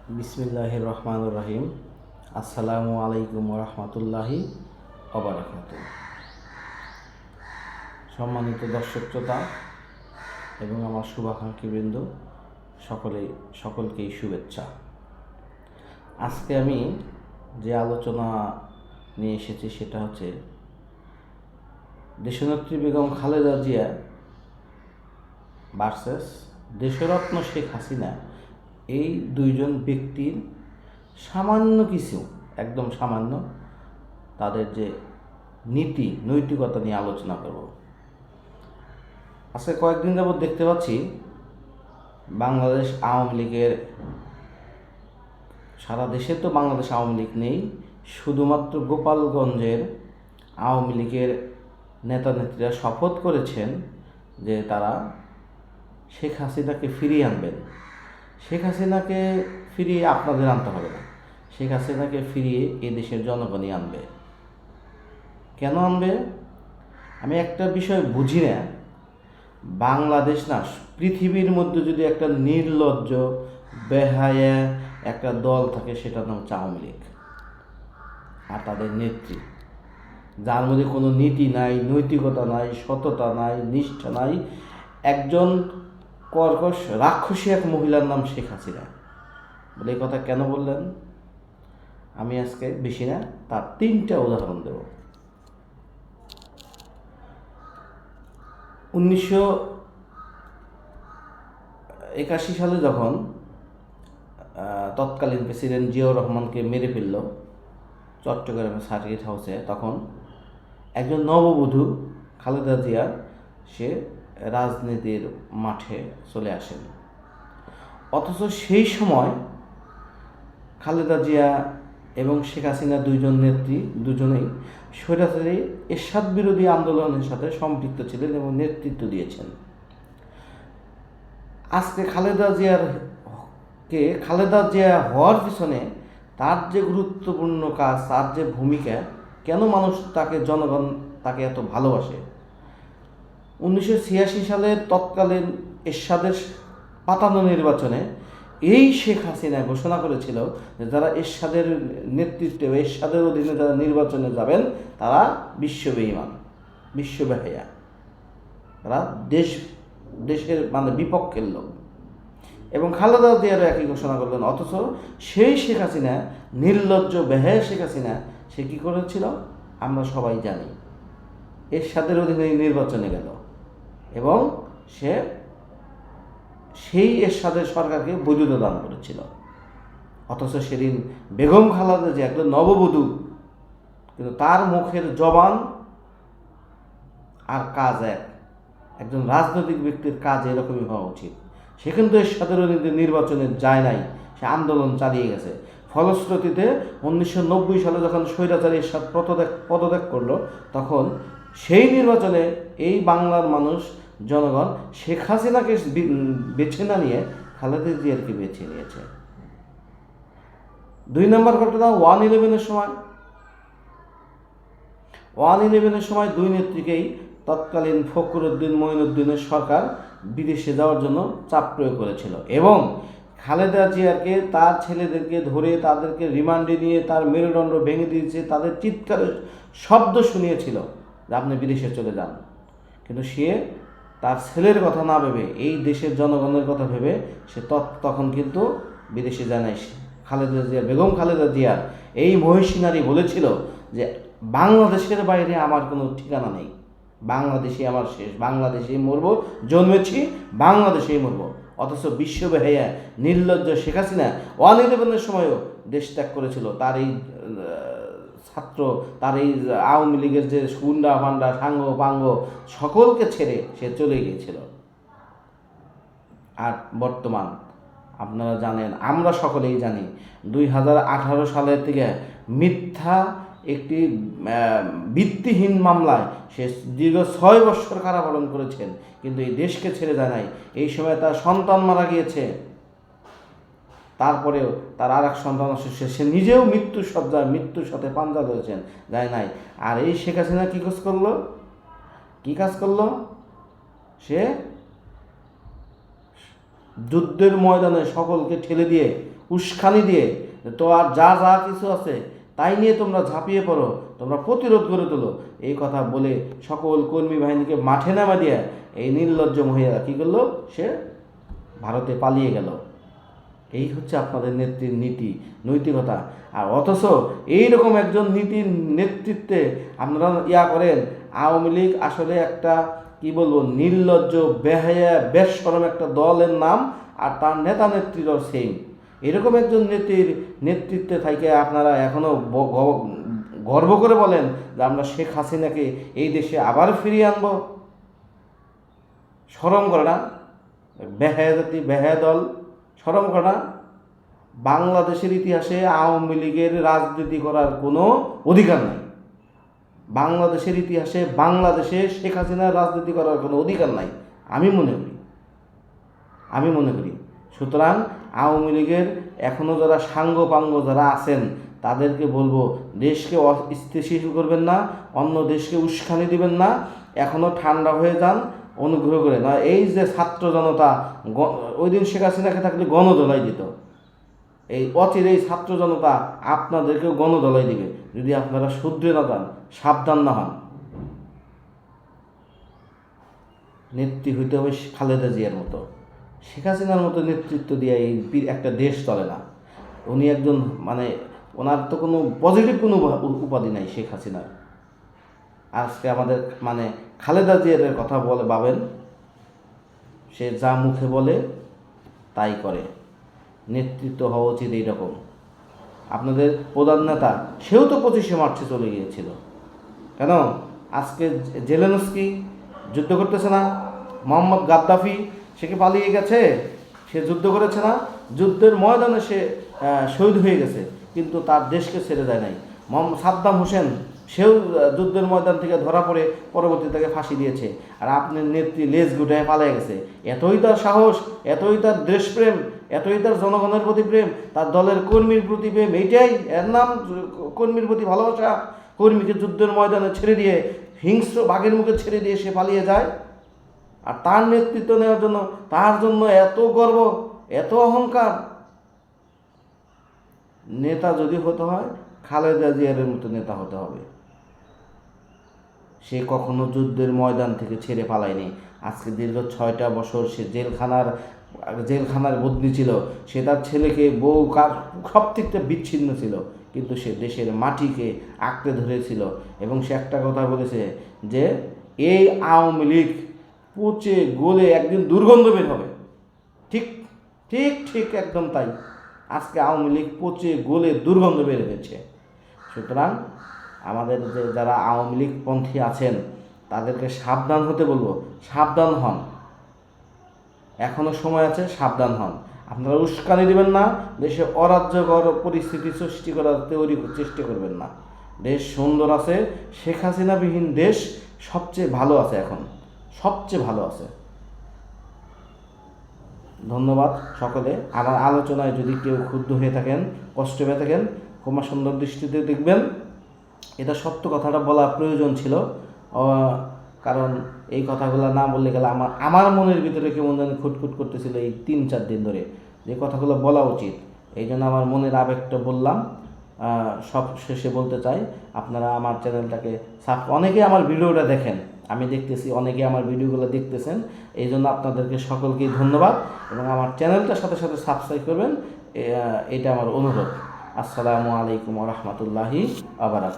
বিসমিল্লাহির রহমানির রহিম। আসসালামু আলাইকুম রহমতুল্লাহি ওবারাকাতুহু। সম্মানিত দর্শক শ্রোতা এবং আমার শুভাকাঙ্ক্ষীবৃন্দ, সকলকেই শুভেচ্ছা। আজকে আমি যে আলোচনা নিয়ে এসেছি সেটা হচ্ছে দেশনেত্রী বেগম খালেদা জিয়া ভার্সেস দেশরত্ন শেখ হাসিনা। এই দুইজন ব্যক্তির সামান্য কিছু, একদম সামান্য, তাদের যে নৈতিকতা নিয়ে আলোচনা করব। আজকে কয়েকদিন যাবৎ দেখতে পাচ্ছি বাংলাদেশ আওয়ামী লীগের, সারা দেশে তো বাংলাদেশ আওয়ামী লীগ নেই, শুধুমাত্র গোপালগঞ্জের আওয়ামী লীগের নেতা নেত্রীরা শপথ করেছেন যে তারা শেখ হাসিনাকে ফিরিয়ে আনবেন। শেখ হাসিনাকে ফিরিয়ে আপনাদের আনতে হবে না, শেখ হাসিনাকে ফিরিয়ে এ দেশের জনগণই আনবে। কেন আনবে? আমি একটা বিষয় বুঝি না। বাংলাদেশ না, পৃথিবীর মধ্যে যদি একটা নির্লজ্জ বেহায়া একটা দল থাকে সেটার নাম আওয়ামী লীগ। আর তাদের নেত্রী, যার মধ্যে কোনো নীতি নাই, নৈতিকতা নাই, সততা নাই, নিষ্ঠা নাই, একজন কর্কশ রাক্ষসী এক মহিলার নাম শেখ হাসিনা। বলে এই কথা কেন বললেন? আমি আজকে বেশি না, তার 3টা উদাহরণ দেব। 1981 সালে যখন তৎকালীন প্রেসিডেন্ট জিয়াউর রহমানকে মেরে ফেলল চট্টগ্রামের সার্কিট হাউসে, তখন একজন নববধূ খালেদা জিয়া সে রাজনীতির মাঠে চলে আসেন। অথচ সেই সময় খালেদা জিয়া এবং শেখ হাসিনা দুইজন নেত্রী দুজনেই স্বৈরাচারী এরশাদ বিরোধী আন্দোলনের সাথে সম্পৃক্ত ছিলেন এবং নেতৃত্ব দিয়েছেন। আজকে খালেদা জিয়া হওয়ার পিছনে তার যে গুরুত্বপূর্ণ কাজ, তার যে ভূমিকা, কেন জনগণ তাকে এত ভালোবাসে? 1986 সালের তৎকালীন এরশাদের পাতানো নির্বাচনে এই শেখ হাসিনা ঘোষণা করেছিল যে যারা এরশাদের নেতৃত্বে, এরশাদের অধীনে যারা নির্বাচনে যাবেন তারা বিশ্ববেঈমান, বিশ্ববেহায়া, তারা দেশের বিপক্ষের লোক। এবং খালেদা জিয়ারও একই ঘোষণা করলেন। অথচ সেই শেখ হাসিনা, নির্লজ্জ বেহায়া শেখ হাসিনা, সে কী করেছিল আমরা সবাই জানি। এরশাদের অধীনে নির্বাচনে গেল এবং সেই এরশাদের সরকারকে বৈধতা দান করেছিল। অথচ সেদিন বেগম খালেদা জিয়া একজন নববধূ, কিন্তু তার মুখের জবান আর কাজ একজন রাজনৈতিক ব্যক্তির কাজ এরকমই হওয়া উচিত। সে কিন্তু এরশাদের অধীনে নির্বাচনে যায় নাই, সে আন্দোলন চালিয়ে গেছে। ফলশ্রুতিতে 1990 সালে যখন স্বৈরাচারী এরশাদ পদত্যাগ করলো, তখন সেই নির্বাচনে এই বাংলার মানুষ, জনগণ শেখ হাসিনাকে বেছে না নিয়ে খালেদা জিয়ারকে বেছে নিয়েছে। 2 নম্বর ঘটনা 1/11-এর সময়। 1/11-এর সময় দুই নেত্রীকেই তৎকালীন ফখরুদ্দিন মঈনুদ্দিনের সরকার বিদেশে যাওয়ার জন্য চাপ প্রয়োগ করেছিল এবং খালেদা জিয়াকে তার ছেলেদেরকে ধরে তাদেরকে রিমান্ডে নিয়ে তার মেরুদণ্ড ভেঙে দিয়েছে, তাদের চিৎকারের শব্দ শুনিয়েছিল যে আপনি বিদেশে চলে যান। কিন্তু সে তার ছেলের কথা না ভেবে, এই দেশের জনগণের কথা ভেবে সে তখন কিন্তু বিদেশে যায় নাই। বেগম খালেদা জিয়া এই মহিষী নারী বলেছিল যে বাংলাদেশের বাইরে আমার কোনো ঠিকানা নেই, বাংলাদেশে আমার শেষ, বাংলাদেশেই মরবো, জন্মেছি বাংলাদেশেই মরবো। অথচ বিশ্ববেহায়া নির্লজ্জ শেখ হাসিনা 1/11-এর সময়ও দেশ ত্যাগ করেছিল। তার এই ছাত্র, তার এই আওয়ামী লীগের যে গুন্ডা ফান্ডা সাঙ্গ পাঙ্গ সকলকে ছেড়ে সে চলে গিয়েছিল। আর বর্তমান আপনারা জানেন, আমরা সকলেই জানি, 2018 সালের থেকে মিথ্যা একটি ভিত্তিহীন মামলায় সে দীর্ঘ 6 বছর কারাবরণ করেছেন, কিন্তু এই দেশকে ছেড়ে যায় নাই। এই সময় তার সন্তান মারা গিয়েছে, তারপরেও তার আর এক সন্তান আসছে, সে নিজেও মৃত্যুর সাথে পাঞ্জা ধরেছেন, যায় নাই। আর এই শেখ হাসিনা কী কাজ করলো? সে যুদ্ধের ময়দানে সকলকে ঠেলে দিয়ে উস্কানি দিয়ে তো আর যা যা কিছু আছে তাই নিয়ে তোমরা ঝাঁপিয়ে পড়ো, তোমরা প্রতিরোধ গড়ে তোলো, এই কথা বলে সকল কর্মী বাহিনীকে মাঠে নামা দিয়ে এই নির্লজ্জ মহিলা কী করলো, সে ভারতে পালিয়ে গেল। এই হচ্ছে আপনাদের নেত্রীর নীতি নৈতিকতা। আর অথচ এইরকম একজন নীতির নেতৃত্বে আপনারা করেন। আওয়ামী লীগ আসলে একটা কি বলবো নির্লজ্জ বেহায়া বেশরম একটা দলের নাম, আর তার নেতা নেত্রীরাও সেম। এরকম একজন নেত্রীর নেতৃত্বে থেকে আপনারা এখনও গর্ব করে বলেন যে আমরা শেখ হাসিনাকে এই দেশে আবার ফিরিয়ে আনবো। শরম করে না? বেহায়া জাতি, বেহায়া দল, শরম করে না? বাংলাদেশের ইতিহাসে আওয়ামী লীগের রাজনীতি করার কোনো অধিকার নাই। বাংলাদেশের ইতিহাসে বাংলাদেশে শেখ হাসিনার রাজনীতি করার কোনো অধিকার নাই আমি মনে করি। সুতরাং আওয়ামী লীগের এখনও যারা সাঙ্গপাঙ্গ যারা আছেন তাদেরকে বলবো, দেশকে স্থিতিশীল করবেন না, অন্য দেশকে উস্কানি দিবেন না, এখনও ঠান্ডা হয়ে যান অনুগ্রহ করে। না এই যে ছাত্র জনতা ওই দিন শেখ হাসিনাকে থাকলে গণদোলাই দিত, এই অচিরেই ছাত্র জনতা আপনাদেরকেও গণদোলাই দিবে যদি আপনারা শুধরে না যান, সাবধান না হন। নেত্রী হইতে হবে খালেদা জিয়ার মতো, শেখ হাসিনার মতো নেতৃত্ব দিয়ে এই একটা দেশ চলে না। উনি একজন ওনার তো কোনো পজিটিভ কোনো উপাধি নাই শেখ হাসিনার। আজকে আমাদের খালেদা জিয়ার কথা ভাবেন, সে যা মুখে বলে তাই করে। নেতৃত্ব হওয়া উচিত এইরকম। আপনাদের প্রধান নেতা সেও তো 25শে মার্চে চলে গিয়েছিল, কেন আজকে জেলেনস্কি যুদ্ধ করতেছে না? মোহাম্মদ গাদ্দাফি সে কি পালিয়ে গেছে? সে যুদ্ধ করেছে না? যুদ্ধের ময়দানে সে শহীদ হয়ে গেছে, কিন্তু তার দেশকে ছেড়ে দেয় নাই। সাদ্দাম হোসেন সেও যুদ্ধের ময়দান থেকে ধরা পড়ে পরবর্তী তাকে ফাঁসি দিয়েছে। আর আপনার নেত্রী লেজ গুটায় পালিয়ে গেছে। এতই তার সাহস, এতই তার দেশপ্রেম, এতই তার জনগণের প্রতি প্রেম, তার দলের কর্মীর প্রতি প্রেম, এইটাই এর নাম কর্মীর প্রতি ভালোবাসা। কর্মীকে যুদ্ধের ময়দানে ছেড়ে দিয়ে, হিংস্র বাঘের মুখে ছেড়ে দিয়ে সে পালিয়ে যায়। আর তার নেতৃত্ব নেওয়ার জন্য তার জন্য এত গর্ব, এত অহংকার। নেতা যদি হতে হয় খালেদা জিয়ার মতো নেতা হতে হবে। সে কখনো যুদ্ধের ময়দান থেকে ছেড়ে পালায়নি। আজকে দীর্ঘ 6টা বছর সে জেলখানার বদলি ছিল। সে তার ছেলেকে বউ সব থেকে বিচ্ছিন্ন ছিল, কিন্তু সে দেশের মাটিকে আঁকড়ে ধরেছিল। এবং সে একটা কথা বলেছে যে এই আওয়ামী লীগ পচে গলে একদিন দুর্গন্ধ বের হবে। ঠিক ঠিক ঠিক একদম তাই। আজকে আওয়ামী লীগ পচে গলে দুর্গন্ধ বের হয়েছে। সুতরাং আমাদের যারা আওয়ামী লীগ পন্থী আছেন তাদেরকে সাবধান হতে বলবো। সাবধান হন, এখনও সময় আছে, সাবধান হন। আপনারা উস্কানি দেবেন না, দেশে অরাজ্যকর পরিস্থিতি সৃষ্টি করার চেষ্টা করবেন না। দেশ সুন্দর আছে, শেখ হাসিনাবিহীন দেশ সবচেয়ে ভালো আছে, এখন সবচেয়ে ভালো আছে। ধন্যবাদ সকলে। আমার আলোচনায় যদি কেউ ক্ষুব্ধ হয়ে থাকেন, কষ্ট পেয়ে থাকেন, ক্ষমা সুন্দর দৃষ্টিতে দেখবেন। এটা সত্য কথাটা বলা প্রয়োজন ছিল, কারণ এই কথাগুলো না বললে গেলে আমার মনের ভিতরে কেমন জানি খুটখুট করতেছিল এই 3-4 দিন ধরে, যে কথাগুলো বলা উচিত। এই জন্য আমার মনের আবেগটা বললাম। সব শেষে বলতে চাই, আপনারা আমার চ্যানেলটাকে অনেকে আমার ভিডিওটা দেখেন, আমি দেখতেছি অনেকে আমার ভিডিওগুলো দেখতেছেন, এই জন্য আপনাদেরকে সকলকেই ধন্যবাদ। এবং আমার চ্যানেলটার সাথে সাথে সাবস্ক্রাইব করবেন, এটা আমার অনুরোধ। আসসালামু আলাইকুম ওয়া রাহমাতুল্লাহি ওয়া বারাকাতুহু।